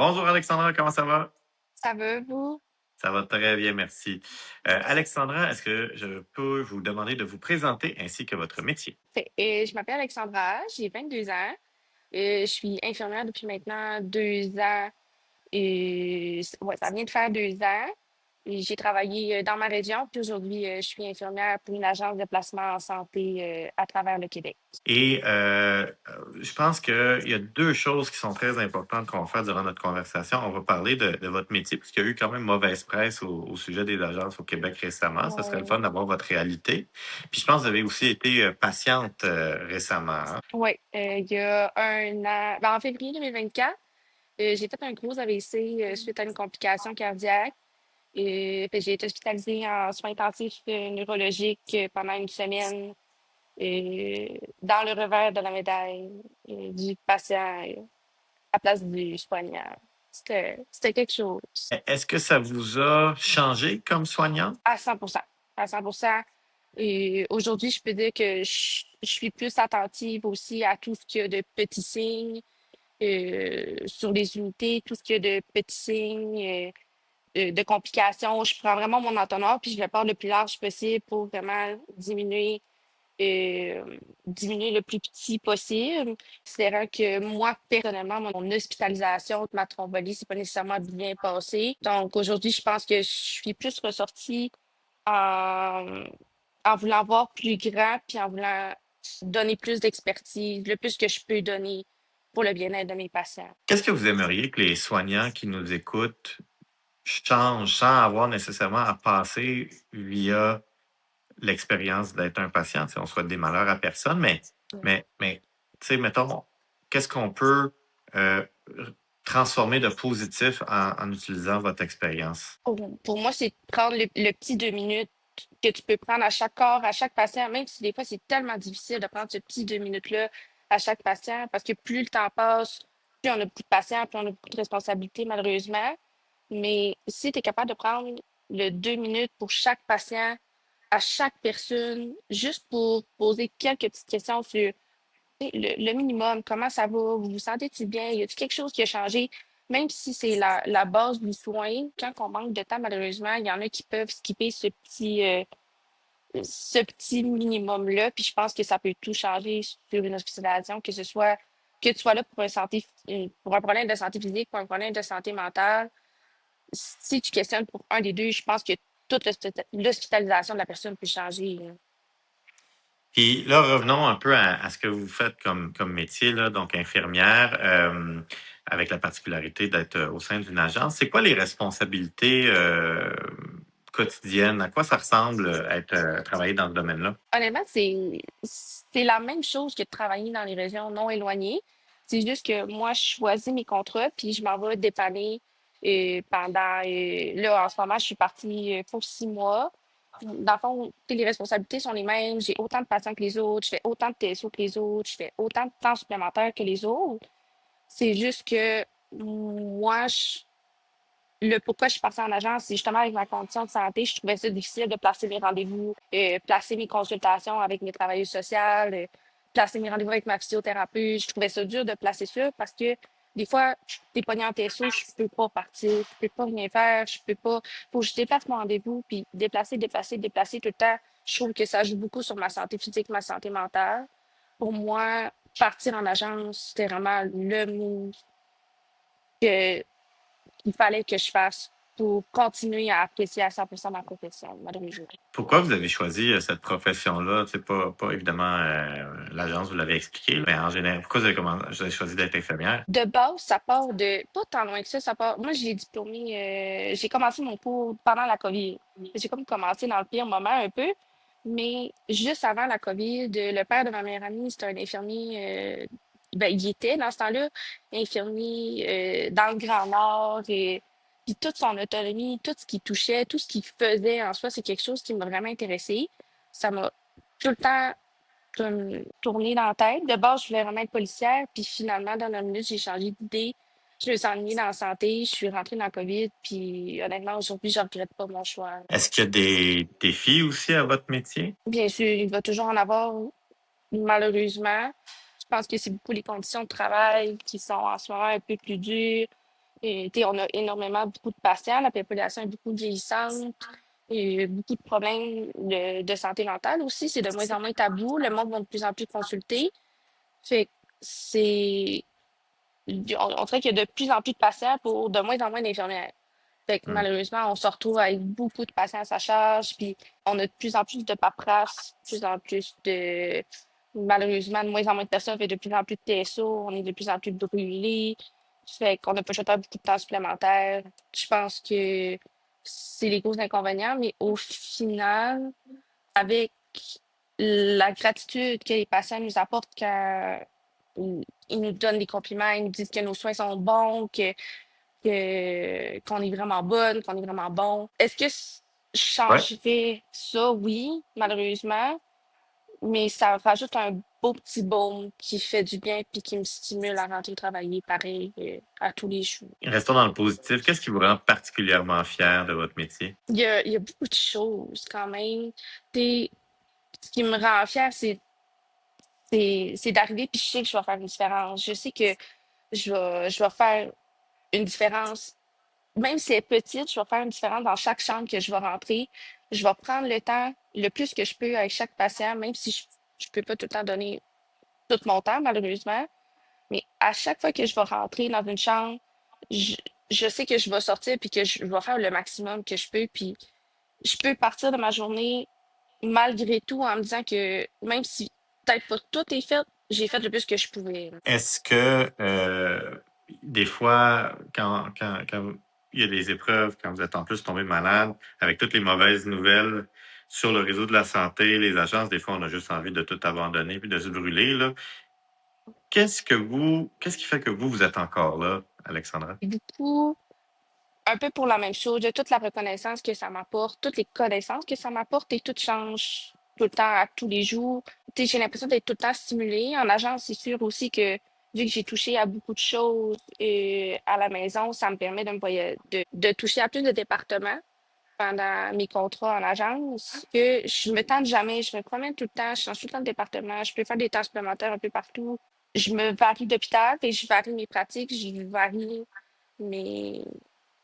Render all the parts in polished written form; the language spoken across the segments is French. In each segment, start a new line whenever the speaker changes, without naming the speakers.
Bonjour Alexandra, comment ça va?
Ça va, vous?
Ça va très bien, merci. Alexandra, est-ce que je peux vous demander de vous présenter ainsi que votre métier?
Je m'appelle Alexandra, j'ai 22 ans. Je suis infirmière depuis maintenant 2 ans. Ouais, ça vient de faire 2 ans. Et j'ai travaillé dans ma région, puis aujourd'hui, je suis infirmière pour une agence de placement en santé à travers le Québec.
Et je pense qu'il y a deux choses qui sont très importantes qu'on va faire durant notre conversation. On va parler de votre métier, puisqu'il y a eu quand même mauvaise presse au sujet des agences au Québec récemment. Ça serait le fun
Ouais.
d'avoir votre réalité. Puis je pense que vous avez aussi été patiente récemment, hein?
Oui, il y a un an, ben, en février 2024, j'ai fait un gros AVC suite à une complication cardiaque. Puis j'ai été hospitalisée en soins intensifs neurologiques pendant une semaine. Dans le revers de la médaille du patient à place du soignant. C'était quelque chose.
Est-ce que ça vous a changé comme soignant?
À 100%. À 100%. Et aujourd'hui, je peux dire que je suis plus attentive aussi à tout ce qu'il y a de petits signes sur les unités, tout ce qu'il y a de petits signes, de complications. Je prends vraiment mon entonnoir puis je le porte le plus large possible pour vraiment diminuer le plus petit possible. Considérant que moi, personnellement, mon hospitalisation, ma thrombolie, c'est pas nécessairement bien passé. Donc aujourd'hui, je pense que je suis plus ressortie en, en voulant voir plus grand, puis en voulant donner plus d'expertise, le plus que je peux donner pour le bien-être de mes patients.
Qu'est-ce que vous aimeriez que les soignants qui nous écoutent changent sans avoir nécessairement à passer via l'expérience d'être un patient? Tu sais, on souhaite des malheurs à personne, mais tu sais, mettons, qu'est-ce qu'on peut euh, transformer de positif en utilisant votre expérience?
Pour moi, c'est de prendre le petit 2 minutes que tu peux prendre à chaque corps, à chaque patient, même si des fois c'est tellement difficile de prendre ce petit 2 minutes-là à chaque patient, parce que plus le temps passe, plus on a beaucoup de patients, plus on a beaucoup de responsabilités, malheureusement. Mais si tu es capable de prendre le 2 minutes pour chaque patient, à chaque personne, juste pour poser quelques petites questions sur le minimum, comment ça va, vous vous sentez-tu bien, y a-t-il quelque chose qui a changé? Même si c'est la base du soin, quand on manque de temps, malheureusement, il y en a qui peuvent skipper ce petit minimum-là. Puis je pense que ça peut tout changer sur une hospitalisation, que ce soit que tu sois là pour un problème de santé physique, pour un problème de santé mentale. Si tu questionnes pour un des deux, je pense que toute l'hospitalisation de la personne peut changer, là.
Puis là, revenons un peu à ce que vous faites comme métier, là, donc infirmière, avec la particularité d'être au sein d'une agence. C'est quoi les responsabilités quotidiennes? À quoi ça ressemble être travailler dans ce domaine-là?
Honnêtement, c'est la même chose que de travailler dans les régions non éloignées. C'est juste que moi, je choisis mes contrats, puis je m'en vais dépanner pendant... là, en ce moment, je suis partie pour 6 mois. Dans le fond, les responsabilités sont les mêmes. J'ai autant de patients que les autres, je fais autant de TSO que les autres, je fais autant de temps supplémentaire que les autres. C'est juste que moi, le pourquoi je suis partie en agence, c'est justement avec ma condition de santé. Je trouvais ça difficile de placer mes rendez-vous, placer mes consultations avec mes travailleuses sociales, placer mes rendez-vous avec ma physiothérapeute. Je trouvais ça dur de placer ça parce que des fois, t'es pogné en TSO, je peux pas partir, je peux pas rien faire, je peux pas. Faut que je déplace mon rendez-vous, puis déplacer tout le temps. Je trouve que ça joue beaucoup sur ma santé physique, ma santé mentale. Pour moi, partir en agence, c'était vraiment le move que qu'il fallait que je fasse pour continuer à apprécier à 100% ma profession, malheureusement.
Pourquoi vous avez choisi cette profession-là? C'est pas évidemment l'agence, vous l'avez expliqué, mais en général, pourquoi vous avez choisi d'être infirmière?
De base, ça part de pas tant loin que ça part. Moi, j'ai diplômé, j'ai commencé mon cours pendant la COVID. J'ai comme commencé dans le pire moment un peu, mais juste avant la COVID, le père de ma meilleure amie, c'était un infirmier. Ben, il était dans ce temps-là infirmier dans le Grand Nord. Et puis toute son autonomie, tout ce qui touchait, tout ce qu'il faisait en soi, c'est quelque chose qui m'a vraiment intéressée. Ça m'a tout le temps comme tourné dans la tête. De base, je voulais vraiment être policière, puis finalement, dans la minute, j'ai changé d'idée. Je me suis ennuyée dans la santé, je suis rentrée dans la COVID, puis honnêtement, aujourd'hui, je regrette pas mon choix.
Est-ce qu'il y a des défis aussi à votre métier?
Bien sûr, il va toujours en avoir, malheureusement. Je pense que c'est beaucoup les conditions de travail qui sont en ce moment un peu plus dures. Et, tu sais, on a énormément beaucoup de patients, la population est beaucoup vieillissante, et beaucoup de problèmes de santé mentale aussi. C'est de moins en moins tabou. Le monde va de plus en plus consulter. Fait que c'est. On dirait qu'il y a de plus en plus de patients pour de moins en moins d'infirmières. Fait que
Hmm.
malheureusement, on se retrouve avec beaucoup de patients à sa charge, puis on a de plus en plus de paperasse, de plus en plus de. Malheureusement, de moins en moins de personnes, fait de plus en plus de TSO, on est de plus en plus brûlés. Fait qu'on n'a pas le choix de faire beaucoup de temps supplémentaire. Je pense que c'est les gros inconvénients, mais au final, avec la gratitude que les patients nous apportent quand ils nous donnent des compliments, ils nous disent que nos soins sont bons, qu'on est vraiment bonne, qu'on est vraiment bon. Est-ce que je
Ouais.
changerais ça? Oui, malheureusement, mais ça rajoute un beau petit baume qui fait du bien puis qui me stimule à rentrer travailler pareil à tous les jours.
Restons dans le positif. Qu'est-ce qui vous rend particulièrement fier de votre métier?
Il y a beaucoup de choses quand même. T'sais, ce qui me rend fière, c'est d'arriver puis je sais que je vais faire une différence. Je sais que je vais faire une différence. Même si elle est petite, je vais faire une différence dans chaque chambre que je vais rentrer. Je vais prendre le temps, le plus que je peux avec chaque patient, même si je peux pas tout le temps donner tout mon temps, malheureusement. Mais à chaque fois que je vais rentrer dans une chambre, je, je sais que je vais sortir puis que je vais faire le maximum que je peux. Puis je peux partir de ma journée malgré tout en me disant que même si peut-être pas tout est fait, j'ai fait le plus que je pouvais.
Est-ce que des fois, quand il y a des épreuves, quand vous êtes en plus tombé malade, avec toutes les mauvaises nouvelles sur le réseau de la santé, les agences, des fois, on a juste envie de tout abandonner puis de se brûler, là. Qu'est-ce qui fait que vous êtes encore là, Alexandra?
Beaucoup un peu pour la même chose, de toute la reconnaissance que ça m'apporte, toutes les connaissances que ça m'apporte et tout change tout le temps, à tous les jours. Tu sais, j'ai l'impression d'être tout le temps stimulée. En agence, c'est sûr aussi que vu que j'ai touché à beaucoup de choses à la maison, ça me permet de toucher à plus de départements pendant mes contrats en agence, que je me tente jamais, je me promène tout le temps, je change tout le temps de département, je peux faire des tâches supplémentaires un peu partout. Je me varie d'hôpital, et je varie mes pratiques, je varie mes,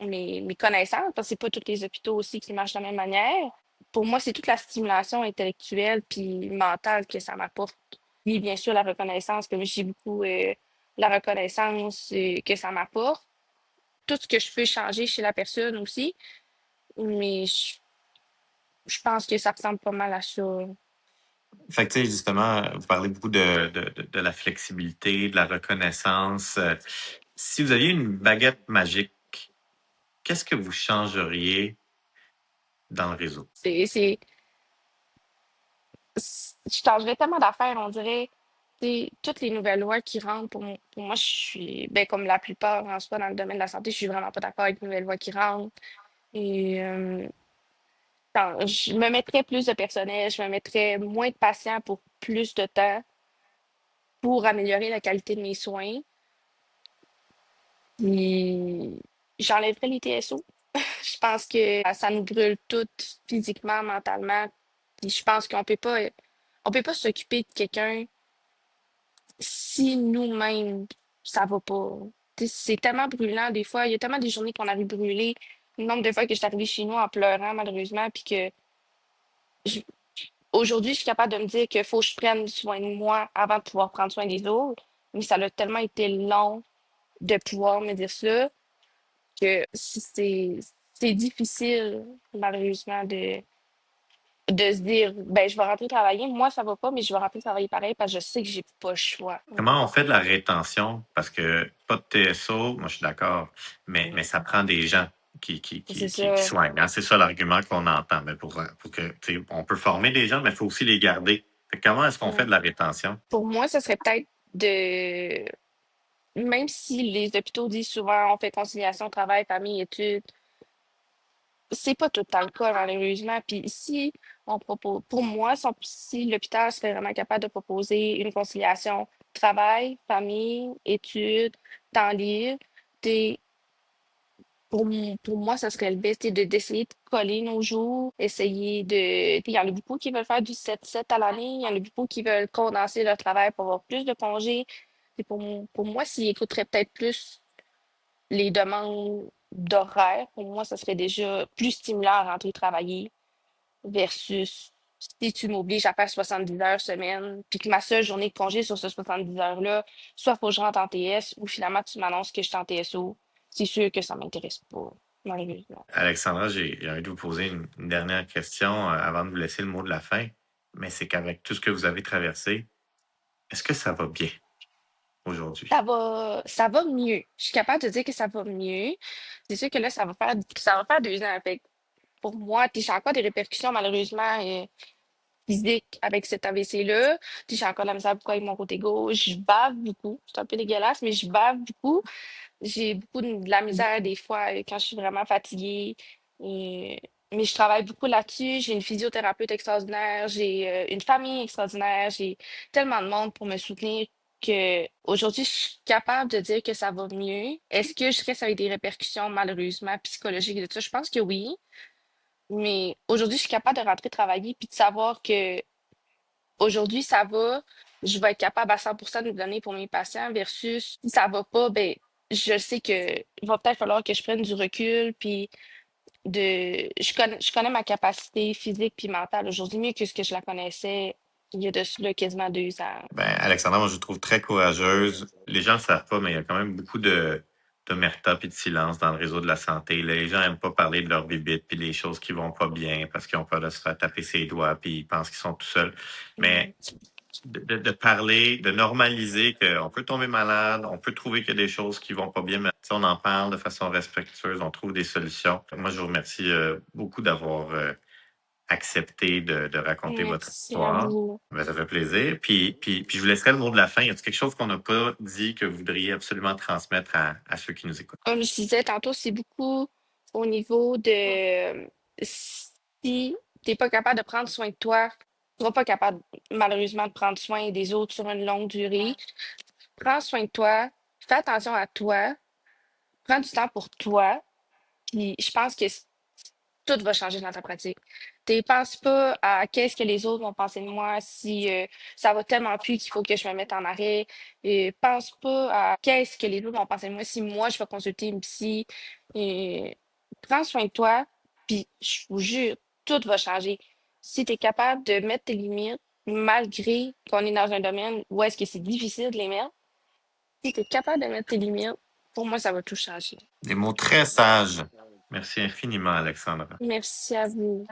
mes connaissances, parce que c'est pas tous les hôpitaux aussi qui marchent de la même manière. Pour moi, c'est toute la stimulation intellectuelle puis mentale que ça m'apporte. Oui, bien sûr, la reconnaissance, comme j'ai beaucoup la reconnaissance que ça m'apporte. Tout ce que je peux changer chez la personne aussi, mais je pense que ça ressemble pas mal à ça.
Fait que, tu sais, justement, vous parlez beaucoup de la flexibilité, de la reconnaissance. Si vous aviez une baguette magique, qu'est-ce que vous changeriez dans le réseau?
C'est, je changerais tellement d'affaires, on dirait. Tu sais, toutes les nouvelles lois qui rentrent, pour moi, je suis, ben, comme la plupart en soi dans le domaine de la santé, je suis vraiment pas d'accord avec les nouvelles lois qui rentrent. Et je me mettrais plus de personnel, je me mettrais moins de patients pour plus de temps pour améliorer la qualité de mes soins. Puis j'enlèverais les TSO. Je pense que ça nous brûle toutes physiquement, mentalement. Puis je pense on peut pas s'occuper de quelqu'un si nous-mêmes, ça va pas. Tu sais, c'est tellement brûlant des fois. Il y a tellement des journées qu'on arrive brûlé. Le nombre de fois que je suis arrivée chez nous en pleurant, malheureusement, puis que je- aujourd'hui, je suis capable de me dire qu'il faut que je prenne soin de moi avant de pouvoir prendre soin des autres. Mais ça a tellement été long de pouvoir me dire ça que c'est difficile, malheureusement, de se dire, ben, je vais rentrer travailler. Moi, ça va pas, mais je vais rentrer travailler pareil parce que je sais que j'ai pas le choix.
Comment on fait de la rétention? Parce que pas de TSO, moi je suis d'accord, mais ça prend des gens
C'est
qui
ça.
soignent, hein. C'est ça l'argument qu'on entend. Mais pour que, tu sais, on peut former des gens, mais il faut aussi les garder. Fait que comment est-ce qu'on fait
Ouais.
de la rétention?
Pour moi, ce serait peut-être de, même si les hôpitaux disent souvent on fait conciliation, travail, famille, études, c'est pas tout le temps le cas, malheureusement. Puis si on propose, pour moi, si l'hôpital serait vraiment capable de proposer une conciliation travail, famille, études, temps libre, t'es- pour moi, ça serait le best, d'essayer de coller nos jours, essayer de. Il y en a beaucoup qui veulent faire du 7-7 à l'année, il y en a beaucoup qui veulent condenser leur travail pour avoir plus de congés. Et pour moi, s'ils écouteraient peut-être plus les demandes d'horaire, pour moi, ça serait déjà plus stimulant à rentrer travailler versus si tu m'obliges à faire 70 heures semaine, puis que ma seule journée de congé sur ces 70 heures-là, soit faut que je rentre en TS ou finalement tu m'annonces que je suis en TSO. C'est sûr que ça m'intéresse pas, malheureusement.
Alexandra, j'ai envie de vous poser une dernière question avant de vous laisser le mot de la fin. Mais c'est qu'avec tout ce que vous avez traversé, est-ce que ça va bien aujourd'hui?
Ça va mieux. Je suis capable de dire que ça va mieux. C'est sûr que là, ça va faire 2 ans. Fait que pour moi, puis j'ai encore des répercussions, malheureusement, physiques avec cet AVC-là. Puis j'ai encore de la misère beaucoup avec mon côté gauche. Je bave beaucoup. C'est un peu dégueulasse, mais je bave beaucoup. J'ai beaucoup de la misère des fois quand je suis vraiment fatiguée. Et- mais je travaille beaucoup là-dessus. J'ai une physiothérapeute extraordinaire, j'ai une famille extraordinaire, j'ai tellement de monde pour me soutenir que aujourd'hui, je suis capable de dire que ça va mieux. Est-ce que je reste avec des répercussions malheureusement psychologiques et tout ça? Je pense que oui. Mais aujourd'hui, je suis capable de rentrer travailler puis de savoir que aujourd'hui, ça va, je vais être capable à 100% de me donner pour mes patients versus si ça va pas, ben, je sais que il va peut-être falloir que je prenne du recul puis je connais ma capacité physique puis mentale aujourd'hui mieux que ce que je la connaissais il y a de cela quasiment 2 ans.
Ben, Alexandra, moi, je vous trouve très courageuse. Les gens ne le savent pas, mais il y a quand même beaucoup d'omerta et de silence dans le réseau de la santé. Les gens n'aiment pas parler de leur bébite puis des choses qui vont pas bien parce qu'ils ont peur de se faire taper ses doigts puis ils pensent qu'ils sont tout seuls.
Mm.
Mais de parler, de normaliser qu'on peut tomber malade, on peut trouver qu'il y a des choses qui vont pas bien, mais si on en parle de façon respectueuse, on trouve des solutions. Moi, je vous remercie beaucoup d'avoir accepté de raconter votre
Merci à
histoire.
vous.
Ben, ça fait plaisir. Puis je vous laisserai le mot de la fin. Y a-t-il quelque chose qu'on n'a pas dit que vous voudriez absolument transmettre à ceux qui nous écoutent?
Comme je disais tantôt, c'est beaucoup au niveau de si tu n'es pas capable de prendre soin de toi, tu ne seras pas capable malheureusement de prendre soin des autres sur une longue durée. Prends soin de toi, fais attention à toi, prends du temps pour toi, puis je pense que tout va changer dans ta pratique. Tu penses pas à qu'est-ce que les autres vont penser de moi si ça va tellement plus qu'il faut que je me mette en arrêt. Et pense pas à qu'est-ce que les autres vont penser de moi si moi je vais consulter une psy. Et prends soin de toi, puis je vous jure, tout va changer. Si tu es capable de mettre tes limites, malgré qu'on est dans un domaine où est-ce que c'est difficile de les mettre, si tu es capable de mettre tes limites, pour moi, ça va tout changer.
Des mots très sages. Merci infiniment, Alexandra.
Merci à vous.